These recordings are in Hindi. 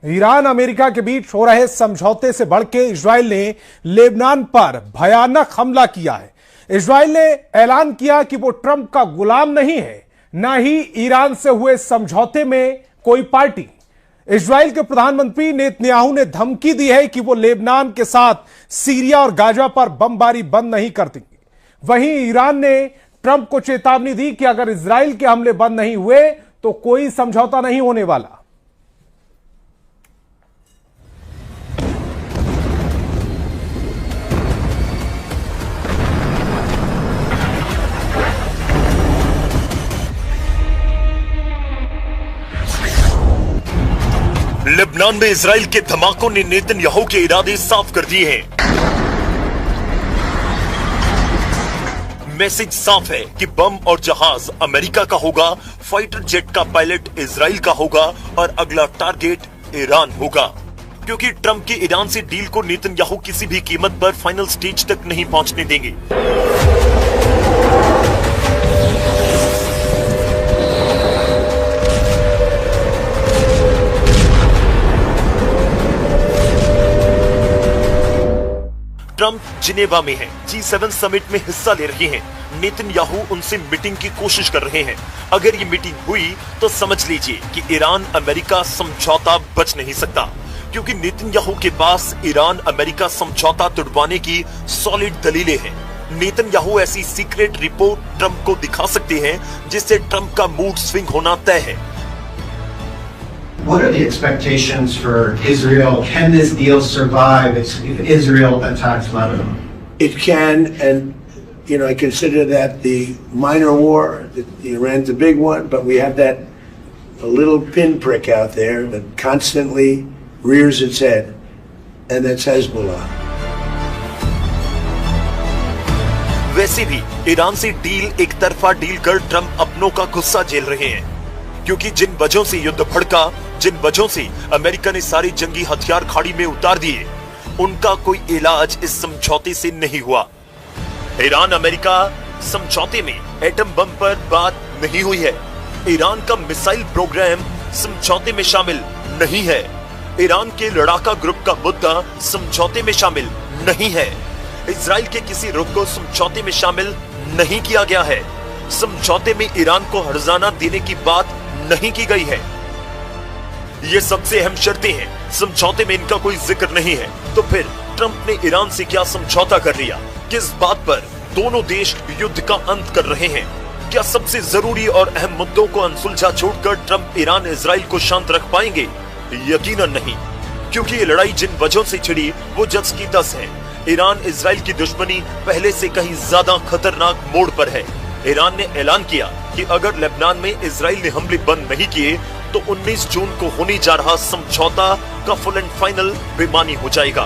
ईरान अमेरिका के बीच हो रहे समझौते से बढ़ के इजराइल ने लेबनान पर भयानक हमला किया है। इजराइल ने ऐलान किया कि वो ट्रंप का गुलाम नहीं है, ना ही ईरान से हुए समझौते में कोई पार्टी। इजराइल के प्रधानमंत्री नेतन्याहू ने धमकी दी है कि वो लेबनान के साथ सीरिया और गाजा पर बमबारी बंद नहीं कर देंगे। वहीं ईरान ने ट्रंप को चेतावनी दी कि अगर इजराइल के हमले बंद नहीं हुए तो कोई समझौता नहीं होने वाला। लेबनान में इजराइल के धमाकों ने नेतन्याहू के इरादे साफ कर दिए हैं। मैसेज साफ है कि बम और जहाज अमेरिका का होगा, फाइटर जेट का पायलट इजराइल का होगा और अगला टारगेट ईरान होगा। क्योंकि ट्रंप के ईरान से डील को नेतन्याहू किसी भी कीमत पर फाइनल स्टेज तक नहीं पहुंचने देंगे। ट्रंप जिनेवा में हैं, G7 समिट में हिस्सा ले रहे हैं। नेतन्याहू उनसे मीटिंग की कोशिश कर रहे हैं। अगर ये मीटिंग हुई तो समझ लीजिए कि ईरान अमेरिका समझौता बच नहीं सकता, क्योंकि नेतन्याहू के पास ईरान अमेरिका समझौता तुड़वाने की सॉलिड दलीलें हैं। नेतन्याहू ऐसी सीक्रेट रिपोर्ट ट्रंप को दिखा सकते हैं जिससे ट्रंप का मूड स्विंग होना तय है। What are the expectations for Israel? Can this deal survive if Israel attacks Lebanon? It can, and I consider that the minor war. Iran's a big one, but we have that a little pinprick out there that constantly rears its head, and that's Hezbollah. वैसे भी ईरान से डील एक तरफा डील कर ट्रंप अपनों का गुस्सा झेल रहे हैं, क्योंकि जिन वजहों से युद्ध भड़का, जिन वजहों से अमेरिका ने सारे जंगी हथियार खाड़ी में उतार दिए, उनका कोई इलाज इस समझौते से नहीं हुआ। ईरान अमेरिका समझौते में एटम बम पर बात नहीं हुई है। ईरान का मिसाइल प्रोग्राम समझौते में शामिल नहीं है। ईरान के लड़ाका ग्रुप का मुद्दा समझौते में शामिल नहीं है। इजराइल के किसी रुख को समझौते में शामिल नहीं किया गया है। समझौते में ईरान को हर्जाना देने की बात नहीं की गई है। ये सबसे अहम शर्तें हैं, समझौते में इनका कोई जिक्र नहीं है। तो फिर ट्रंप ने ईरान से क्या समझौता कर लिया? किस बात पर दोनों देश युद्ध का अंत कर रहे हैं? क्या सबसे जरूरी और अहम मुद्दों को अनसुलझा छोड़कर ट्रंप ईरान इजराइल को शांत रख पाएंगे? यकीनन नहीं, क्योंकि ये लड़ाई जिन वजहों से छिड़ी वो 10 की 10 है। ईरान इजराइल की दुश्मनी पहले से कहीं ज्यादा खतरनाक मोड़ पर है। ईरान ने ऐलान किया कि अगर लेबनान में इजराइल ने हमले बंद नहीं किए तो 19 जून को होने जा रहा समझौता का फुल एंड फाइनल बेमानी हो जाएगा।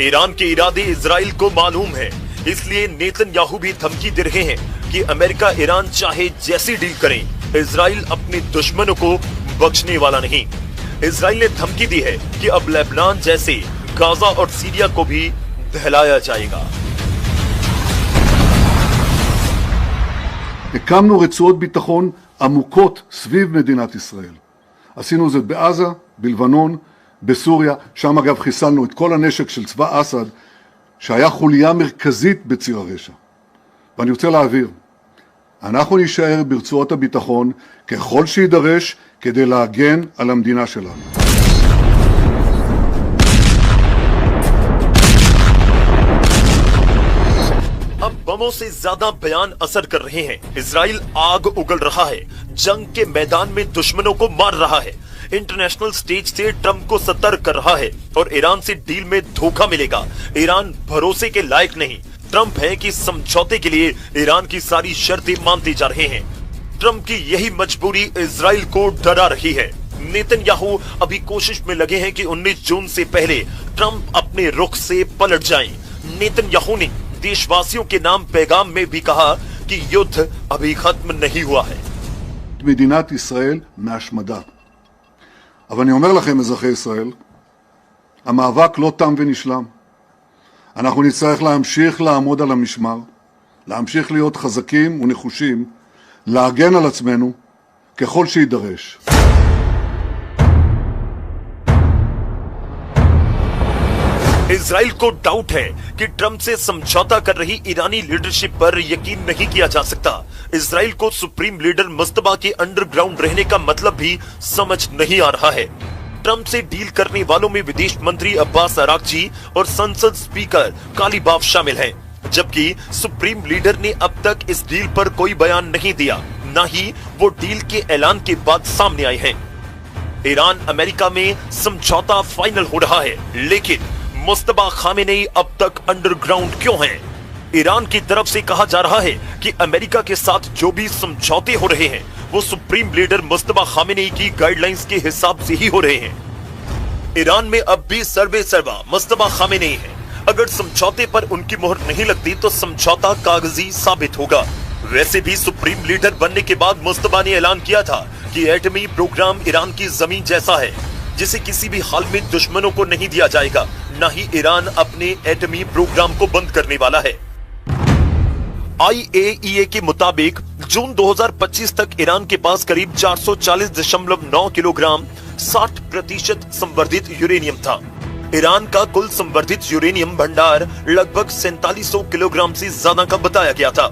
ईरान के इरादे इजराइल को मालूम है, इसलिए नेतन्याहू भी धमकी दे रहे हैं कि अमेरिका ईरान चाहे जैसी डील करें, इजराइल अपने दुश्मनों को बख्शने वाला नहीं। इजराइल ने धमकी दी है कि अब लेबनान जैसे गाजा और सीरिया को भी दहलाया जाएगा। הקמנו רצועות ביטחון עמוקות סביב מדינת ישראל. עשינו זאת בעזה, בלבנון, בסוריה, שם אגב חיסלנו את כל הנשק של צבא אסד, שהיה חוליה מרכזית בציר הרשע. ואני רוצה להעביר, אנחנו נשאר ברצועות הביטחון ככל שידרש כדי להגן על המדינה שלנו. अब बमों से ज्यादा बयान असर कर रहे हैं। इजराइल आग उगल रहा है, जंग के मैदान में दुश्मनों को मार रहा है, इंटरनेशनल स्टेज से ट्रंप को सतर्क कर रहा है और ईरान से डील में धोखा मिलेगा। ईरान भरोसे के लायक नहीं। ट्रंप है कि समझौते के लिए ईरान की सारी शर्तें मानते जा रहे हैं। ट्रंप की यही मजबूरी इजराइल को डरा रही है। नेतन्याहू अभी कोशिश में लगे हैं कि 19 जून से पहले ट्रंप अपने रुख से पलट जाएं। नेतन्याहू ने देशवासियों के नाम पैगाम में भी कहा कि युद्ध अभी खत्म नहीं हुआ है। מדינת ישראל מהשמדה. אבל אני אומר לכם, אזרחי ישראל, המאבק לא תם ונשלם. אנחנו נצטרך להמשיך לעמוד על המשמר, להמשיך להיות חזקים ונחושים, להגן על עצמנו ככל שידרש. इजराइल को डाउट है कि ट्रंप से समझौता कर रही ईरानी लीडरशिप पर यकीन नहीं किया जा सकता। इजराइल को सुप्रीम लीडर मुस्तफा के अंडरग्राउंड रहने का मतलब भी समझ नहीं आ रहा है। ट्रंप से डील करने वालों में विदेश मंत्री अब्बास अरागची और संसद स्पीकर कालीबाफ शामिल हैं, जबकि सुप्रीम लीडर ने अब तक इस डील पर कोई बयान नहीं दिया, न ही वो डील के ऐलान के बाद सामने आए हैं। ईरान अमेरिका में समझौता फाइनल हो रहा है, लेकिन मुस्तफा खामेनेई अब तक अंडरग्राउंड क्यों हैं? ईरान की तरफ से कहा जा रहा है कि अमेरिका के साथ जो भी समझौते हो रहे हैं वो सुप्रीम लीडर मुस्तफा खामेनेई की गाइडलाइंस के हिसाब से ही हो रहे हैं। ईरान में अब भी सर्वे सर्वा मुस्तफा खामेनेई है। अगर समझौते पर उनकी मोहर नहीं लगती तो समझौता कागजी साबित होगा। वैसे भी सुप्रीम लीडर बनने के बाद मुस्तफा ने ऐलान किया था कि एटमी प्रोग्राम ईरान की जमीन जैसा है, जिसे किसी भी हाल में दुश्मनों को नहीं दिया जाएगा। न ही ईरान अपने एटमी प्रोग्राम को बंद करने वाला है। IAEA के मुताबिक जून 2025 तक ईरान के पास करीब 440.9 किलोग्राम 60% संवर्धित यूरेनियम था। ईरान का कुल संवर्धित यूरेनियम भंडार लगभग 4700 किलोग्राम से ज्यादा का बताया गया था।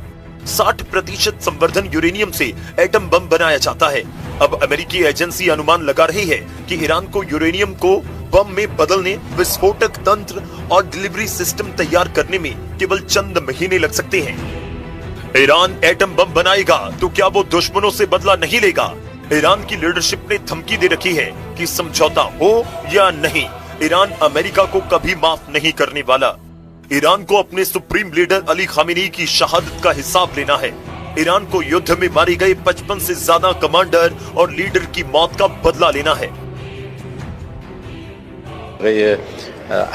60% संवर्धन यूरेनियम से एटम बम बनाया जाता है। अब अमेरिकी एजेंसी अनुमान लगा रही है कि ईरान को यूरेनियम को बम में बदलने, विस्फोटक तंत्र और डिलीवरी सिस्टम तैयार करने में केवल चंद महीने लग सकते हैं। ईरान एटम बम बनाएगा तो क्या वो दुश्मनों से बदला नहीं लेगा? ईरान की लीडरशिप ने धमकी दे रखी है कि समझौता हो या नहीं, ईरान अमेरिका को कभी माफ नहीं करने वाला। ईरान को अपने सुप्रीम लीडर अली खामेनी की शहादत का हिसाब लेना है। ईरान को युद्ध में मारे गए 55 से ज्यादा कमांडर और लीडर की मौत का बदला लेना है।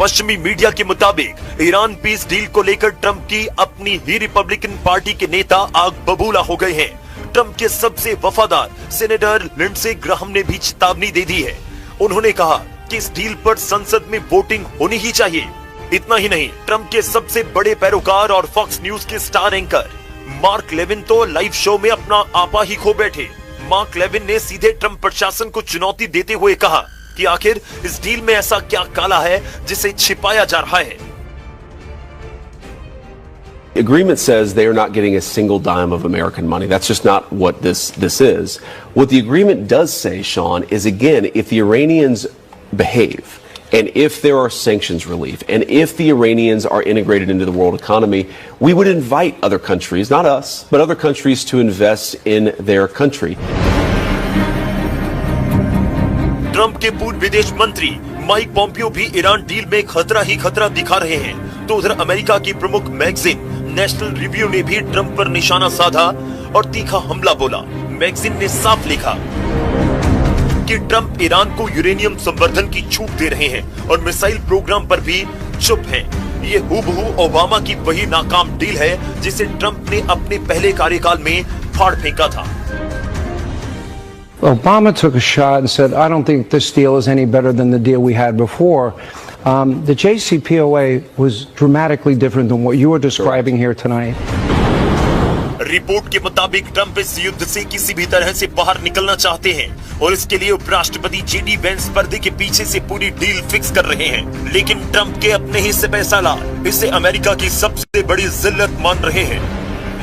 पश्चिमी मीडिया के मुताबिक ईरान पीस डील को लेकर ट्रंप की अपनी ही रिपब्लिकन पार्टी के नेता आग बबूला हो गए हैं। ट्रंप के सबसे वफादार सेनेटर लिंडसे ग्राहम ने भी चेतावनी दे दी है। उन्होंने कहा कि इस डील पर संसद में वोटिंग होनी ही चाहिए। इतना ही नहीं, ट्रंप के सबसे बड़े पैरोकार और फॉक्स न्यूज के स्टार एंकर मार्क लेविन तो लाइव शो में अपना आपा ही खो बैठे। मार्क लेविन ने सीधे ट्रंप प्रशासन को चुनौती देते हुए कहा कि आखिर इस डील में ऐसा क्या काला है जिसे छिपाया जा रहा है। The agreement says they are not getting a single dime of American money. That's just not what this is. What the agreement does say, Sean, is again, if the Iranians behave, and if there are sanctions relief, and if the Iranians are integrated into the world economy, we would invite other countries, not us, but other countries to invest in their country. Trump के पूर्व विदेश मंत्री माइक पॉम्पियो भी ईरान डील में खतरा ही खतरा दिखा रहे हैं। तो उधर अमेरिका की प्रमुख मैगजीन नेशनल रिव्यू ने भी ट्रंप पर निशाना साधा और तीखा हमला बोला। मैगजीन ने साफ लिखा कि ट्रंप ईरान को यूरेनियम संवर्धन की छूट दे रहे हैं और मिसाइल प्रोग्राम पर भी चुप हैं। ये हूबहू ओबामा की वही नाकाम डील है जिसे ट्रंप ने अपने पहले कार्यकाल में फाड़ फेंका था। Obama took a shot and said, I don't think this deal is any better than the deal we had before. The JCPOA was dramatically different than what you are describing here tonight. Report के मुताबिक ट्रंप इस युद्ध से किसी भी तरह से बाहर निकलना चाहते हैं और इसके लिए उपराष्ट्रपति जेडी वेंस पर्दे के पीछे से पूरी डील फिक्स कर रहे हैं। लेकिन ट्रंप के अपने हिस्से पैसा ला इसे अमेरिका की सबसे बड़ी जिल्लत मान रहे हैं।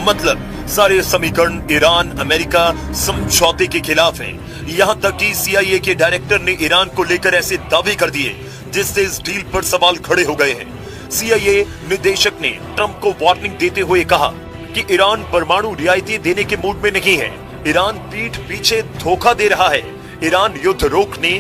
मतलब सारे समीकरण ईरान अमेरिका समझौते के खिलाफ हैं। यहां तक कि CIA के डायरेक्टर ने ईरान को लेकर ऐसे दावे कर दिए जिससे इस डील पर सवाल खड़े हो गए हैं। CIA निदेशक ने ट्रंप को वार्निंग देते हुए कहा कि ईरान परमाणु रियायतें देने के मूड में नहीं है। ईरान पीठ पीछे धोखा दे रहा है। ईरान युद्ध रोकने,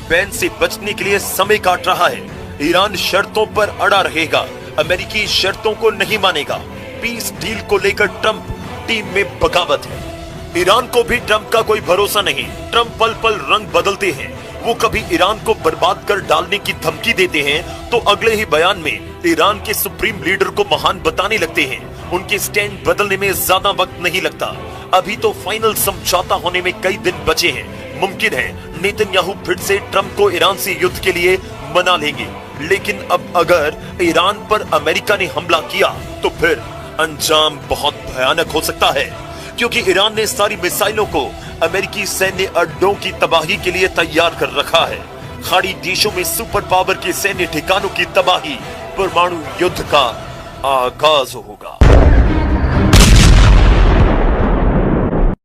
बैन से बचने के लिए समय काट रहा है। ईरान शर्तों पर अड़ा रहेगा, अमेरिकी शर्तों को नहीं मानेगा। पीस डील को लेकर ट्रंप टीम में बगावत है। ईरान को भी ट्रंप का कोई भरोसा नहीं। ट्रंप पल पल रंग बदलते हैं। वो कभी ईरान को बर्बाद कर डालने की धमकी देते हैं तो अगले ही बयान में ईरान के सुप्रीम लीडर को महान बताने लगते हैं। उनके स्टैंड बदलने में ज्यादा वक्त नहीं लगता। अभी तो फाइनल समझौता होने में कई दिन बचे हैं। मुमकिन है नेतन्याहू फिर से ट्रंप को ईरान से युद्ध के लिए मना लेंगे। लेकिन अब अगर ईरान पर अमेरिका ने हमला किया तो फिर अंजाम बहुत भयानक हो सकता है, क्योंकि ईरान ने सारी मिसाइलों को अमेरिकी सैन्य अड्डों की तबाही के लिए तैयार कर रखा है। खाड़ी देशों में सुपर पावर के सैन्य ठिकानों की तबाही परमाणु युद्ध का आगाज होगा।